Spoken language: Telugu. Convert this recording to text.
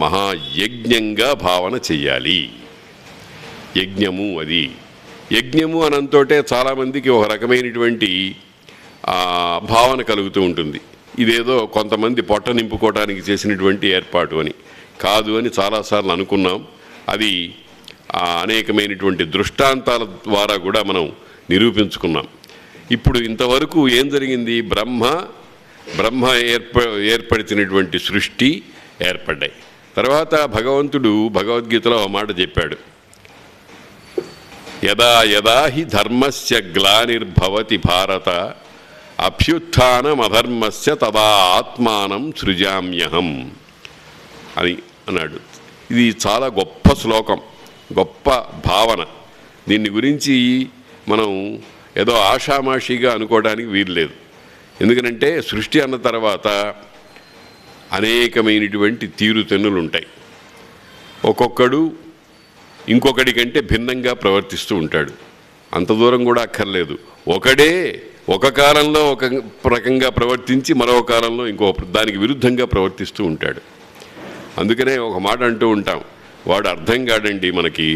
మహాయజ్ఞంగా భావన చెయ్యాలి. యజ్ఞము అది. యజ్ఞము అనంతోటే చాలామందికి ఒక రకమైనటువంటి భావన కలుగుతూ ఉంటుంది. ఇదేదో కొంతమంది పొట్ట నింపుకోవడానికి చేసినటువంటి ఏర్పాటు అని. కాదు అని చాలాసార్లు అనుకున్నాం. అది అనేకమైనటువంటి దృష్టాంతాల ద్వారా కూడా మనం నిరూపించుకున్నాం. ఇప్పుడు ఇంతవరకు ఏం జరిగింది? బ్రహ్మ ఏర్పరిచినటువంటి సృష్టి ఏర్పడ్డాయి. తర్వాత భగవంతుడు భగవద్గీతలో ఒక మాట చెప్పాడు, యదా యదా హి ధర్మస్య గ్లానిర్భవతి భారత అభ్యుత్థానమధర్మస్య తదా ఆత్మానం సృజామ్యహం అని అన్నాడు. ఇది చాలా గొప్ప శ్లోకం, గొప్ప భావన. దీన్ని గురించి మనం ఏదో ఆషామాషిగా అనుకోవడానికి వీల్లేదు. ఎందుకనంటే సృష్టి అన్న తర్వాత అనేకమైనటువంటి తీరుతెన్నులు ఉంటాయి. ఒక్కొక్కడు ఇంకొకటి కంటే భిన్నంగా ప్రవర్తిస్తూ ఉంటాడు. అంత దూరం కూడా అక్కర్లేదు. ఒకడే ఒక కాలంలో ఒక రకంగా ప్రవర్తించి మరో కాలంలో ఇంకో దానికి విరుద్ధంగా ప్రవర్తిస్తూ ఉంటాడు. అందుకనే ఒక మాట అంటూ ఉంటాం, వాడు అర్థం కాడండి మనకి,